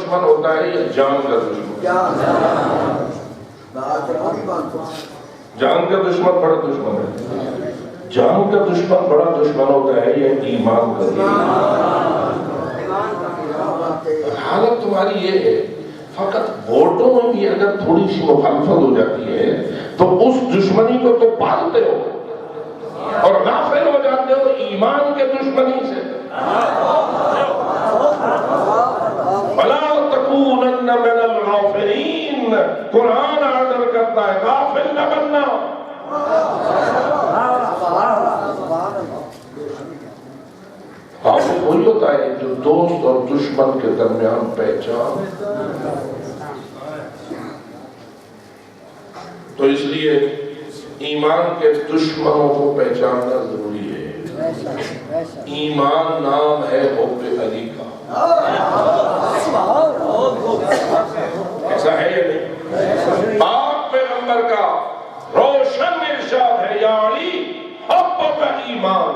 دشمن ہوتا ہے یا جان کا دشمن؟ جان کا دشمن بڑا دشمن ہے. جان کا دشمن بڑا دشمن ہوتا ہے یا ایمان کا دشمن؟ حالت تمہاری یہ ہے فقط ووٹوں میں بھی اگر تھوڑی سی مخالفت ہو جاتی ہے تو اس دشمنی کو تو پالتے ہو اور غافل ہو جاتے ہو ایمان کے دشمنی سے. وَلَا تَكُونَنَّ مِنَ الْغَافِلِينَ. قرآن آرڈر کرتا ہے غافل نہ بننا. غافل وہی ہوتا ہے جو دوست اور دشمن کے درمیان پہچان. تو اس لیے ایمان کے دشمنوں کو پہچاننا ضروری ہے. ایمان نام ہے حب علی کا. ایسا ہے یا نہیں؟ پاک پیغمبر کا روشن ارشاد ہے یا علی حب ایمان.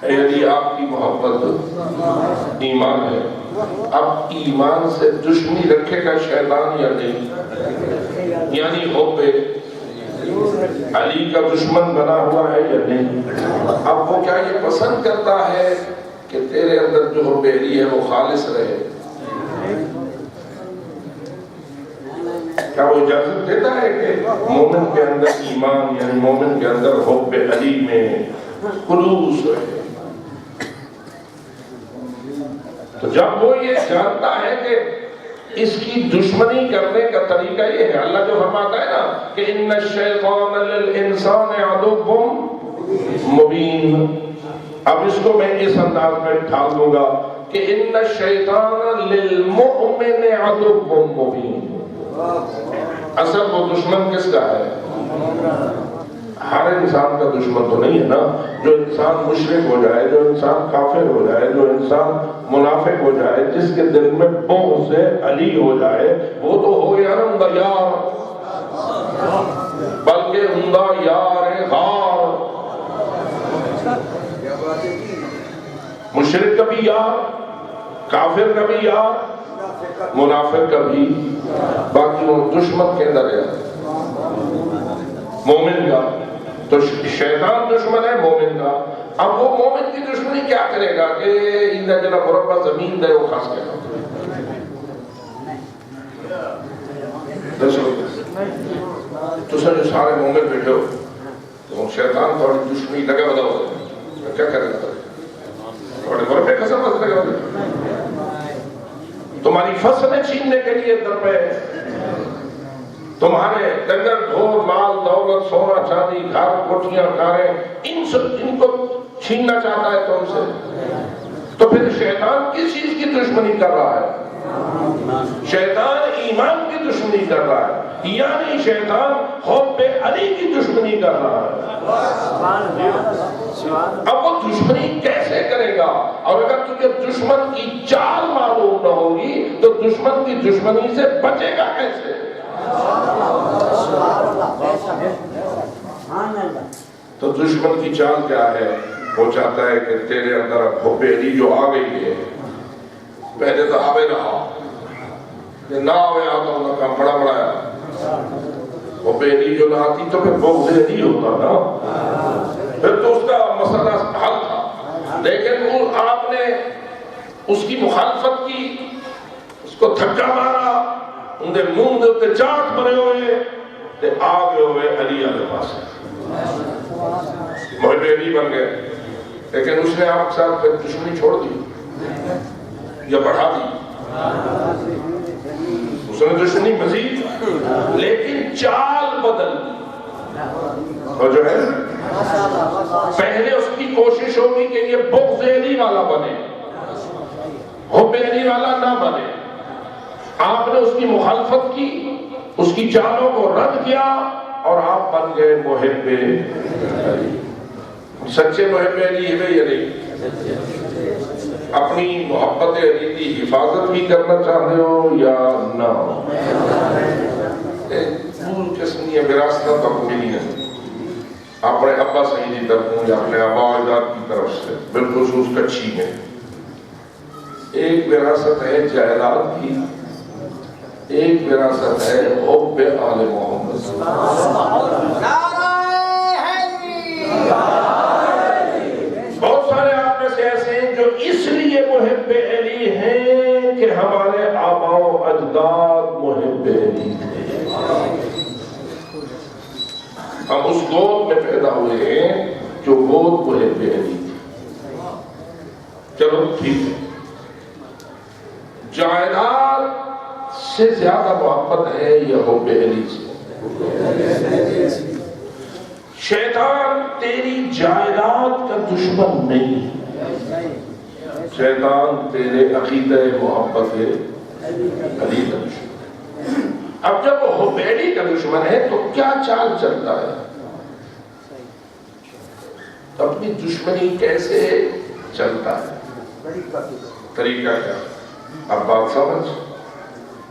اے علی آپ کی محبت ایمان ہے. اب ایمان سے دشمنی رکھے گا شیطان یا نہیں؟ یعنی حب علی کا دشمن بنا ہوا ہے یا نہیں؟ اب وہ کیا یہ پسند کرتا ہے کہ تیرے اندر جو حب علی ہے وہ خالص رہے؟ کیا وہ اجازت دیتا ہے کہ مومن کے اندر ایمان یعنی مومن کے اندر حب علی میں خلوص رہے؟ تو جب وہ یہ جانتا ہے کہ اس کی دشمنی کرنے کا طریقہ یہ ہے، اللہ جو فرماتا ہے نا کہ ان الشیطان للانسان عدو مبین. اب اس کو میں اس انداز میں ڈھال دوں گا کہ ان الشیطان للمؤمن عدو مبین. اصل وہ دشمن کس کا ہے؟ ہر انسان کا دشمن تو نہیں ہے نا. جو انسان مشرک ہو جائے، جو انسان کافر ہو جائے، جو انسان منافق ہو جائے، جس کے دل میں بغض علی ہو جائے، وہ تو ہو گیا نا عمدہ یار، بلکہ عمدہ یار غار. مشرک کا بھی یار، کافر کا بھی یار، منافق کا بھی، باقی وہ دشمن کے اندر ہے مومن کا. تو شیطان دشمن ہے مومن کا. اب وہ مومن کی دشمنی کیا کرے گا کہ اندر جنا مربع زمین دے وہ خاص کرے گا. تو سر جو سارے مومن بیٹھے ہو تو شیطان تھوڑی دشمنی لگا بدا ہو کیا کرے گا؟ تھوڑے مربع قسم بس لگا ہو تمہاری فصلیں چھیننے کے لیے در پہ، تمہارے ڈنگر ڈھور مال دولت سونا چاندی گھر کوٹھیاں کاریں ان کو چھیننا چاہتا ہے تم سے. تو پھر شیطان کس چیز کی دشمنی کر رہا ہے؟ شیطان ایمان کی دشمنی کر رہا ہے، یعنی شیطان حب علی کی دشمنی کر رہا ہے. اب وہ دشمنی کیسے کرے گا؟ اور اگر تجھے دشمن کی چال معلوم نہ ہوگی تو دشمن کی دشمنی سے بچے گا کیسے؟ تو دشمن کی چال کیا ہے؟ وہ چاہتا ہے کہ تیرے اندر اب حب علی جو آ گئی ہے، پہلے تو آوے رہا کہ نہ آوے آتا انہوں کا بڑا بڑایا، حب علی جو نہ آتی تو پھر بغض علی ہوتا نا، پھر تو اس کا مسئلہ حل تھا. لیکن آپ نے اس کی مخالفت کی، اس کو دھکا مارا، اندے منہ دے اتے چاٹ بنے ہوئے تے آگے ہوئے علی آگے پاس محب علی بن گئے. لیکن اس نے آپ کے ساتھ پھر دشمنی چھوڑ دی یا بڑھا دی؟ اس نے دشمنی مزید، لیکن چال بدل دی. اور جو ہے پہلے اس کی کوشش ہوگی کہ یہ بغض علی والا بنے، حب علی والا نہ بنے. آپ نے اس کی مخالفت کی، اس کی چالوں کو رد کیا اور آپ بن گئے محب علی. سچے محب علی ہے یا نہیں؟ اپنی محبت علی کی حفاظت بھی کرنا چاہتے ہو یا نہ؟ پور قسم یہ وراثت تو ملی ہے اپنے ابا سعیدی طرف یا اپنے آبا اجداد کی طرف سے، بالخصوص کچھی میں ایک وراثت ہے جائیداد کی، ایک وراثت ہے حب آل محمد۔ بہت سارے آپ میں سے ایسے ہیں جو اس لیے محب علی ہیں کہ ہمارے آباء و اجداد محب علی تھے، ہم اس گود میں پیدا ہوئے ہیں جو گود محب علی تھی۔ چلو ٹھیک ہے، جائیداد سے زیادہ محبت ہے یا حب علی سے؟ شیطان تیری جائیداد کا دشمن نہیں، شیطان تیرے عقیدہ محبت علی کا دشمن۔ اب جب وہ حب علی کا دشمن ہے تو کیا چال چلتا ہے؟ اپنی دشمنی کیسے چلتا ہے؟ طریقہ کیا؟ اب بات سمجھ،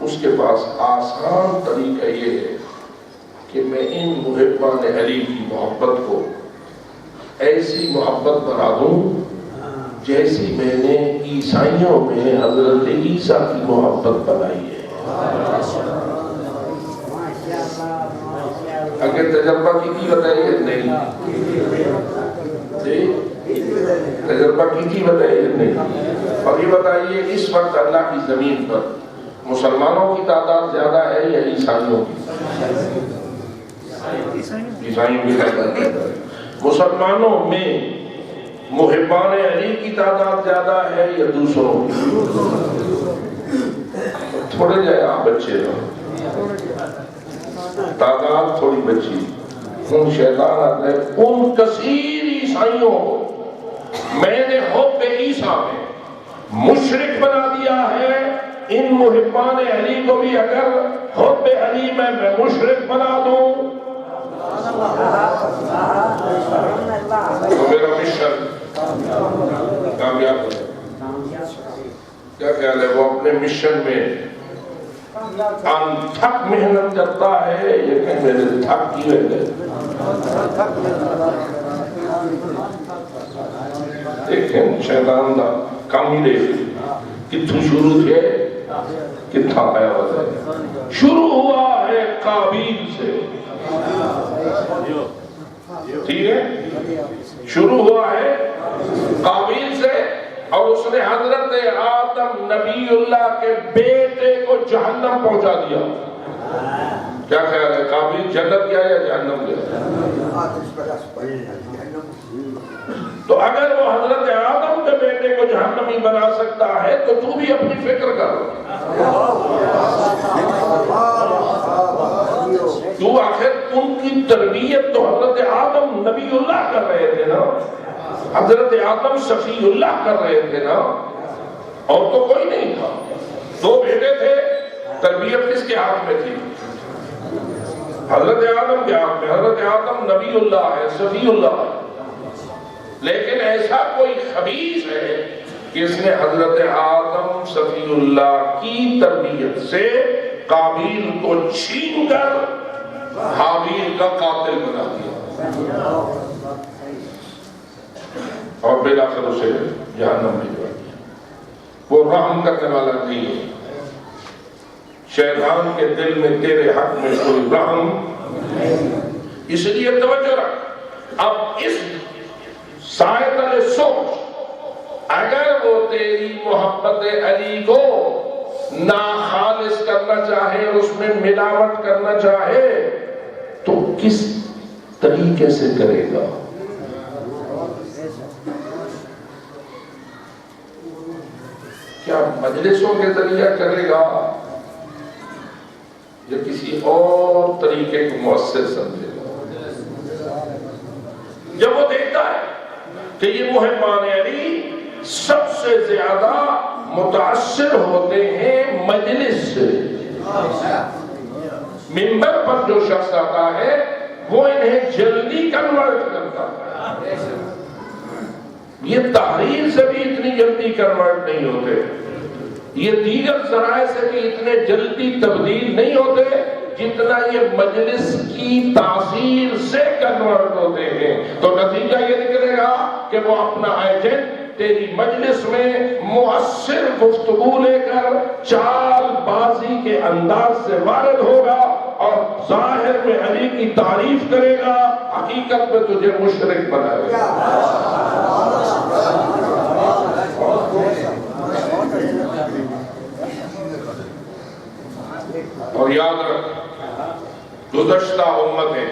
اس کے پاس آسان طریقہ یہ ہے کہ میں ان محبان علی کی محبت کو ایسی محبت بنا دوں جیسی میں نے عیسائیوں میں حضرت عیسیٰ کی محبت بنائی ہے۔ اگر تجربہ کی بتائیے نہیں، تجربہ کی بتائیے نہیں، اور یہ بتائیے اس وقت اللہ کی زمین پر مسلمانوں کی تعداد زیادہ ہے یا عیسائیوں کی؟ عیسائیوں کی تعداد زیادہ ہے۔ مسلمانوں میں محبان علی کی تعداد زیادہ ہے یا دوسروں کی؟ تھوڑے جائے آپ بچے رہو، تعداد تھوڑی بچی، ان شیطان آتا ہے ان کثیر عیسائیوں کو میں نے حب عیسیٰ میں مشرک بنا دیا ہے، ان محبان علی کو بھی اگر حب علی میں مشرک بنا دوں تو میرا مشن کامیاب ہو جائے۔ کیا خیال ہے؟ وہ اپنے مشن میں انتھک محنت کرتا ہے یہ کہ میرے تھک کی وجہ دیکھیں شیطان دا کم ہی دیکھ کتھوں شروع تھے کتھا آیا ہوتا ہے۔ شروع ہوا ہے قابیل سے، ٹھیک ہے، شروع ہوا ہے قابیل سے، اور اس نے حضرت آدم نبی اللہ کے بیٹے کو جہنم پہنچا دیا۔ کیا خیال ہے؟ قابیل جنت گیا یا جہنم گیا؟ تو اگر وہ حضرت آدم کے بیٹے کو جہنمی بنا سکتا ہے تو تو بھی اپنی فکر کر، تو آخر ان کی تربیت تو حضرت آدم نبی اللہ کر رہے تھے نا، حضرت آدم صفی اللہ کر رہے تھے نا، اور تو کوئی نہیں تھا، دو بیٹے تھے، تربیت کس کے ہاتھ میں تھی؟ حضرت آدم کے ہاتھ میں۔ حضرت آدم نبی اللہ ہے، صفی اللہ ہے، لیکن ایسا کوئی خبیث ہے کہ اس نے حضرت آدم صفی اللہ کی تربیت سے قابیل کو چھین کر حابیل کا قاتل بنا دیا، اور بالآخر اسے جہنم بھیجوا دیا۔ وہ رحم کرنے والا نہیں ہے، شیطان کے دل میں تیرے حق میں کوئی رحم، اس لیے توجہ رکھ۔ اب اس سائتل سوچ، اگر وہ تیری محبت علی کو ناخالص کرنا چاہے، اس میں ملاوٹ کرنا چاہے تو کس طریقے سے کرے گا؟ کیا مجلسوں کے ذریعہ کرے گا یا کسی اور طریقے کو مؤثر سمجھے گا؟ جب وہ دیکھتا ہے کہ یہ محبان علی سب سے زیادہ متاثر ہوتے ہیں مجلس سے، منبر پر جو شخص آتا ہے وہ انہیں جلدی کنورٹ کرتا ہے، یہ تحریر سے بھی اتنی جلدی کنورٹ نہیں ہوتے، یہ دیگر ذرائع سے بھی اتنے جلدی تبدیل نہیں ہوتے جتنا یہ مجلس کی تاثیر سے کنورٹ ہوتے ہیں۔ تو نتیجہ یہ نکلے گا کہ وہ اپنا ایجنٹ تیری مجلس میں مؤثر گفتگو لے کر چال بازی کے انداز سے وارد ہوگا اور ظاہر میں علی کی تعریف کرے گا، حقیقت میں تجھے مشرک بنائے گا۔ اور یاد رکھ، گزشتہ امتیں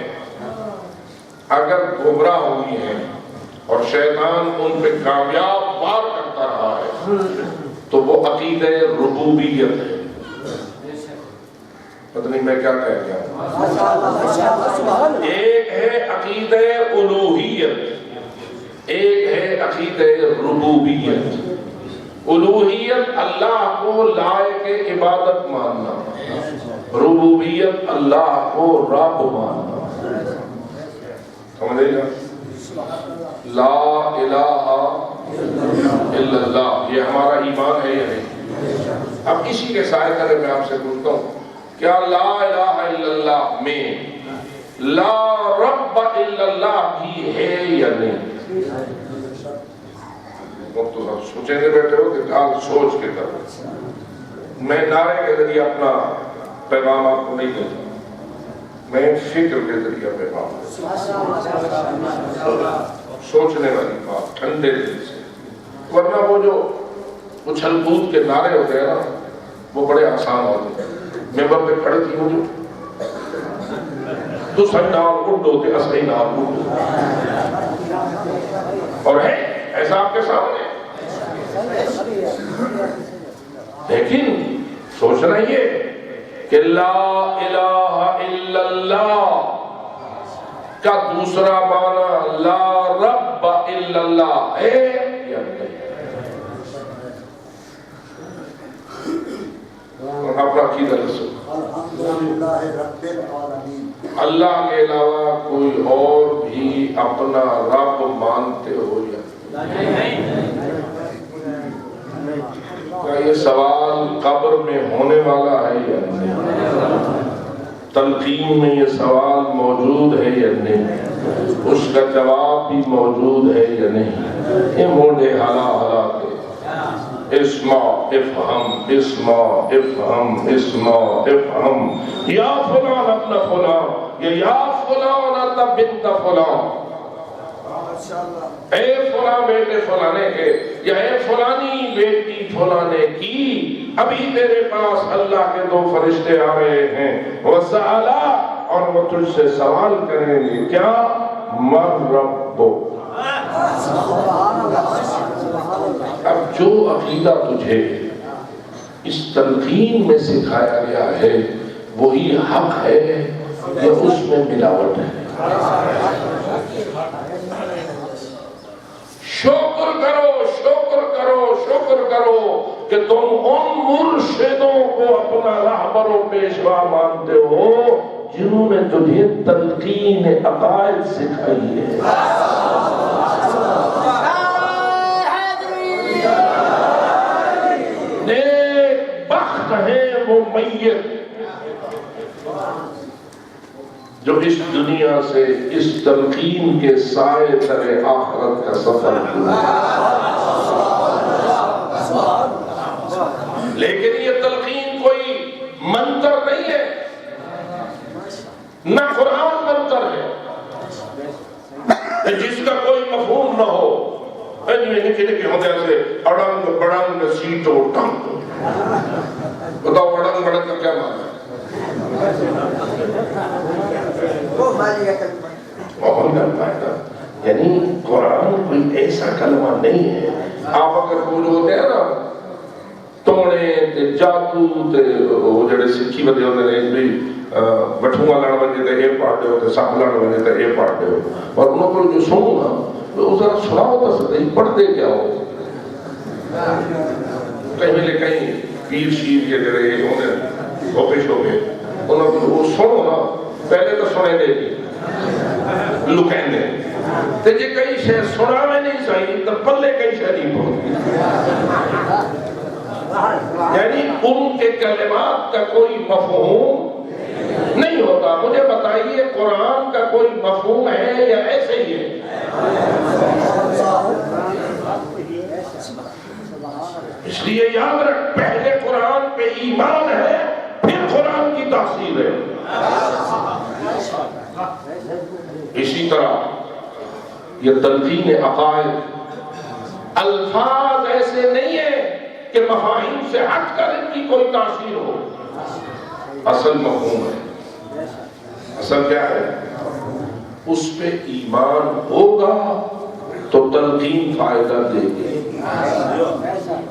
اگر گمراہ ہوئی ہیں اور شیطان ان پہ کامیاب وار کرتا رہا ہے تو وہ عقیدہ ربوبیت ہے۔ پتہ نہیں میں کیا کہہ گیا ہوں۔ ایک ہے عقیدہ الوہیت، ایک ہے عقیدہ ربوبیت۔ الوہیت اللہ کو لائق عبادت ماننا، ربوبیت اللہ کو رب ماننا۔ سمجھے گا؟ لا الہ الا اللہ، یہ ہمارا ایمان ہے یا نہیں؟ اب اسی کے سائے کرے میں آپ سے پوچھتا ہوں، کیا لا الہ الا اللہ میں لا رب الا اللہ بھی ہے یا نہیں؟ تو سب سوچیں گے بیٹھے ہو کہ کال سوچ کے کرو، میں نعرے کے ذریعے اپنا پیغام آپ کو نہیں دیتا، میں فکر کے ذریعے پیغام سوچنے والی بات ٹھنڈے دل سے، ورنہ وہ جو اچھل کود کے نعرے ہوتے ہیں نا وہ بڑے آسان ہوتے ہیں۔ ممبر پہ کھڑے تھی مجھے تو سن نال اڈ ہوتے اصلی نال اڈ، اور ہے ایسا آپ کے سامنے، لیکن سوچنا یہ کہ لا الہ الا اللہ کا دوسرا معنی لا رب الا اللہ ہے یا نہیں؟ اپنا عقیدہ رسول اللہ کے علاوہ کوئی اور بھی اپنا رب مانتے ہو یا کیا یہ سوال قبر میں ہونے والا ہے یا نہیں؟ تلقین میں یہ سوال موجود ہے یا نہیں؟ اس کا جواب بھی موجود ہے یا نہیں؟ یہ موڈے حالا حالا کے اسمع افہم اسمع افہم اسمع افہم یا فلان ابن فلان یا فلان ابن بنت فلان، اے فلاں بیٹے فلانے کے یا اے فلانی بیٹی فلانے کی، ابھی تیرے پاس اللہ کے دو فرشتے آ رہے ہیں وَسَأَلَا، اور وہ تجھ سے سوال کریں گے کیا؟ مَن رَبُّک۔ اب جو عقیدہ تجھے اس تلقین میں سکھایا گیا ہے وہی حق ہے یا اس میں ملاوٹ ہے؟ شکر کرو شکر کرو شکر کرو کہ تم ان مرشدوں کو اپنا رہبر و پیشوا مانتے ہو جنہوں نے تجھے تلقین عقائد سکھائی ہے۔ نیک بخت ہیں وہ میت جو اس دنیا سے اس تلقین کے سائے تلے آخرت کا سفر کیا۔ لیکن یہ تلقین کوئی منتر نہیں ہے، نہ قرآن منتر ہے جس کا کوئی مفہوم نہ ہو۔ نکلے کہ ہوتے ایسے اڑنگ بڑنگ سیٹو ٹنگ، بتاؤ اڑنگ بڑنگ کا کیا معنی ہے؟ یعنی قرآن کوئی ایسا کلمہ نہیں ہے۔ آپ اگر بول ہوتے ہیں نا توڑے تے جادو تے وہ جڑے سکھی بدے ہوتے ہیں بھی بٹھوںا لڑ بجے تے اے پاڑھتے ہو تے سب لڑ بجے تے اے پاڑھتے ہو، اور انہوں کو جو سنوں نا وہ ذرا سنا ہوتا سکتا ہی پڑھ دے کیا ہو کہیں ملے کہیں پیر شیر کے جڑے ہونے گوپش ہو گئے انہوں کو وہ سنو نا پہلے تو سنے دے گی لکیں دے تے جے کئی شے سنا میں نہیں صحیح تو پلے کئی شے نہیں پہنچ، یعنی ان کے کلمات کا کوئی مفہوم نہیں ہوتا۔ مجھے بتائیے قرآن کا کوئی مفہوم ہے یا ایسے ہی ہے؟ اس لیے یاد رکھ، پہلے قرآن پہ ایمان ہے، پھر قرآن کی تحصیل ہے۔ اسی طرح یہ تلقین عقائد، الفاظ ایسے نہیں ہیں کہ مفاہیم سے ہٹ کر ان کی کوئی تاثیر ہو، اصل مفہوم ہے۔ اصل کیا ہے؟ اس پہ ایمان ہوگا تو تلقین فائدہ دے گی،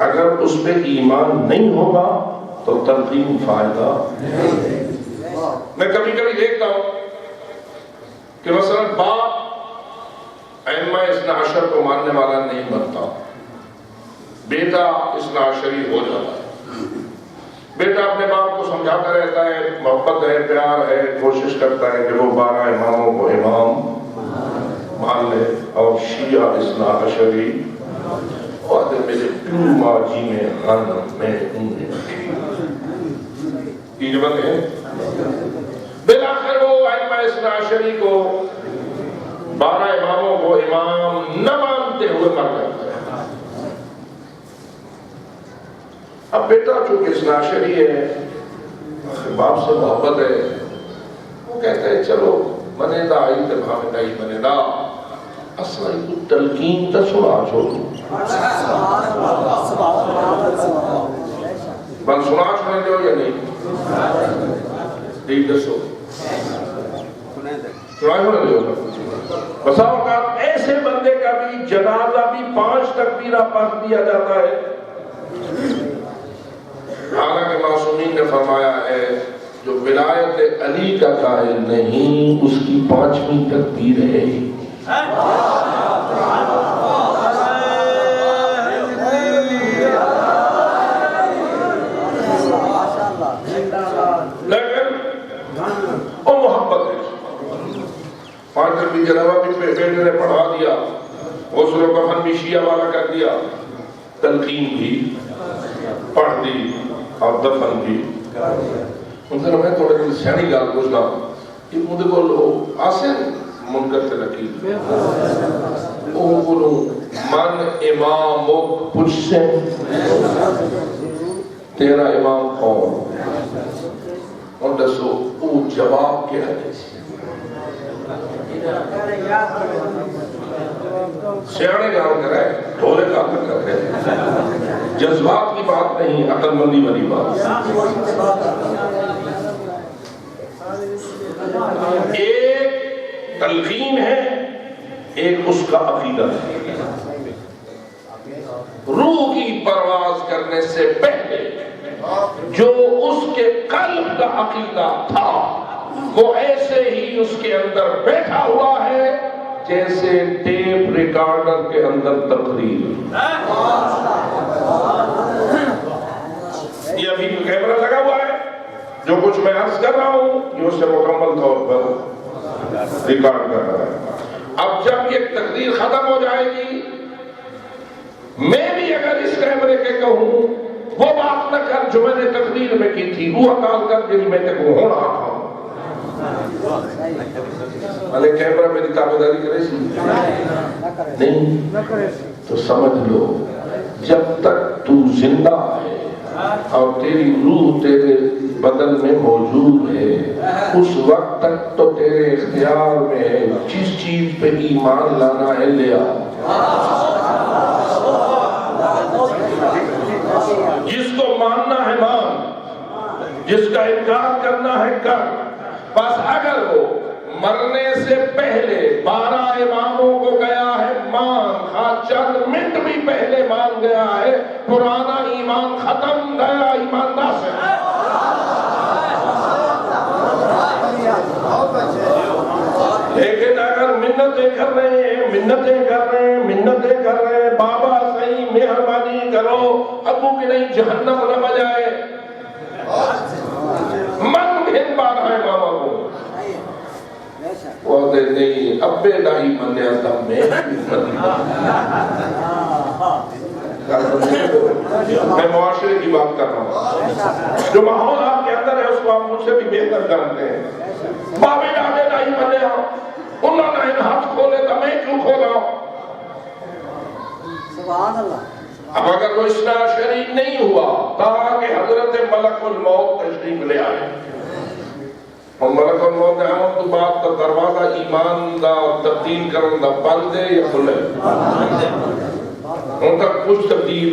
اگر اس پہ ایمان نہیں ہوگا تو تلقین فائدہ نہیں دے گی۔ میں کبھی کبھی دیکھتا ہوں کہ مثلا باپ ائمہ اثنا عشر کو ماننے والا نہیں بنتا، بیٹا اثنا عشری ہو جاتا ہے۔ بیٹا اپنے باپ کو سمجھاتا رہتا ہے، محبت ہے، پیار ہے، کوشش کرتا ہے کہ وہ 12 اماموں کو امام مان لے، اور شیعہ اثنا عشری اور میرے پیو ماجی میں غنم میں تین بندے ہیں۔ بالآخر وہ ائمہ اثنا عشری کو 12 اماموں کو امام نہ مانتے ہوئے مر جاتا ہے۔ اب بیٹا چونکہ اثنا عشری ہے، باپ سے محبت ہے، وہ کہتا ہے چلو منے دا آئی تے بھاوے دائی منے دا، اصلا تو تلقین تا سنا چھوڑو، بل سنا چھوڑے دو یا نہیں؟ دیکھ دسو سنا چھوڑے دو۔ بسا اوقات ایسے بندے کا بھی جنازہ بھی 5 تکبیرہ پڑھ دیا جاتا ہے، حالانکہ معصومین نے فرمایا ہے جو ولایت علی کا قائل نہیں اس کی 5ویں تکبیر ہے۔ لیکن وہ محبت ہے، 5 تکبیر جنازہ بھی بیٹے نے پڑھا دیا، غسل و کفن بھی شیعہ والا کر دیا، تلقین بھی پڑھ دی اور دفن بھی۔ ان سے میں تھوڑے دن سیانی گال پوچھنا کہ مجھے بولو آسن منکر سے لکیل او بولو من امام مک پوچھ سے تیرا امام کون؟ اور دسو او جواب کیا ہے؟ سیانے گال کر رہے ہیں، تھوڑے گال کر رہے ہیں، جذبات کی بات نہیں، عقل مندی والی بات۔ ایک تلقین ہے، ایک اس کا عقیدہ ہے۔ روح کی پرواز کرنے سے پہلے جو اس کے قلب کا عقیدہ تھا وہ ایسے ہی اس کے اندر بیٹھا ہوا ہے جیسے ٹیپ ریکارڈر کے اندر تقریر۔ یہ ابھی کیمرہ لگا ہوا ہے، جو کچھ میں عرض کر رہا ہوں یہ اسے مکمل طور پر ریکارڈ کر رہا ہے۔ اب جب یہ تقریر ختم ہو جائے گی، میں بھی اگر اس کیمرے کے کہوں وہ بات نہ کر جو میں نے تقریر میں کی تھی، وہ اکال کر جن میں تک وہ ہونا تھا، بھلے کیمرہ میری تابعداری کرے سی نہیں، تو سمجھ لو جب تک تو زندہ ہے اور تیری روح تیرے بدن میں موجود ہے اس وقت تک تو تیرے اختیار میں ہے، جس چیز پہ ایمان لانا ہے لیا، جس کو ماننا ہے مان، جس کا انکار کرنا ہے کر۔ بس اگر وہ مرنے سے پہلے 12 اماموں کو گیا ہے مان، چند منٹ بھی پہلے مان گیا ہے، پرانا ایمان ختم، گیا ایماندار سے۔ لیکن اگر منتیں کر رہے ہیں بابا صحیح مہربانی کرو ابو کی نہیں جہنم نہ بجائے، من گھن بار ہے بابا کو وہ دے نہیں ابے نہیں منیا تھا میں معاشرے کی بات کر رہا ہوں، جو ماحول آپ کے اندر ہے اس کو آپ مجھ سے بھی بہتر جانتے ہیں۔ بابے دادے نہیں منیا، انہوں نے ہاتھ کھولے تو میں کیوں کھولا؟ سبحان اللہ۔ اب اگر وہ اثنا شریک نہیں ہوا تاکہ حضرت ملک الموت تشریف لے آئے اور ملک الموت نے آمد تو بات کا دروازہ ایمان دا تبدیل کرن دا بند ہے یا کھلے ان تک کچھ تبدیل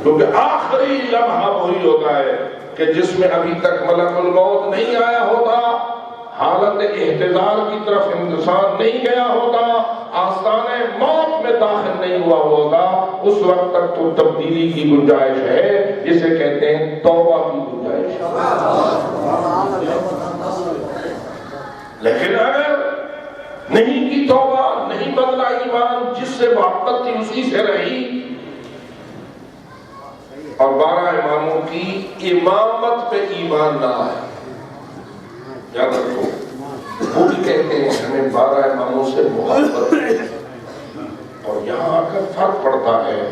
کیونکہ آخری لمحہ وہی ہوتا ہے کہ جس میں ابھی تک ملک الموت نہیں آیا ہوتا، حالت احتضار کی طرف انسان نہیں گیا ہوتا، آستانِ موت میں داخل نہیں ہوا ہوتا، اس وقت تک تو تبدیلی کی گنجائش ہے، جسے کہتے ہیں توبہ کی گنجائش۔ لیکن اگر نہیں کی توبہ، نہیں بدلا ایمان، جس سے محبت تھی اسی سے رہی، اور 12 اماموں کی امامت پہ ایمان نہ آئے، یاد رکھو وہ بھی کہتے ہیں ہمیں 12 اماموں سے محبت ہے، اور یہاں آ کر فرق پڑتا ہے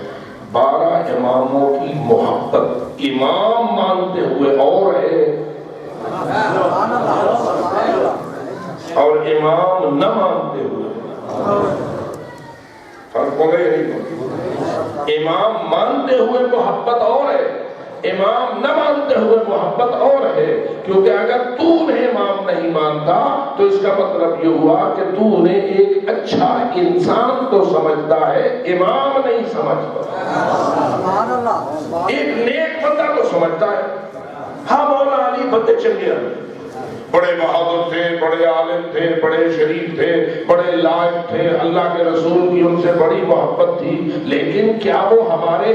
12 اماموں کی محبت امام مانتے ہوئے اور ہے اور امام نہ مانتے ہوئے فرق ہو گیا نہیں؟ امام مانتے ہوئے محبت اور ہے، امام نہ مانتے ہوئے محبت اور ہے، کیونکہ اگر تو انہیں امام نہیں مانتا تو اس کا مطلب یہ ہوا کہ تو انہیں ایک اچھا انسان تو سمجھتا ہے، امام نہیں سمجھتا، ایک نیک بندہ تو سمجھتا ہے۔ ہاں مولا علی بندے چنگے ہیں، بڑے بہادر تھے، بڑے عالم تھے، بڑے شریف تھے، بڑے لائق تھے، اللہ کے رسول کی ان سے بڑی محبت تھی، لیکن کیا وہ ہمارے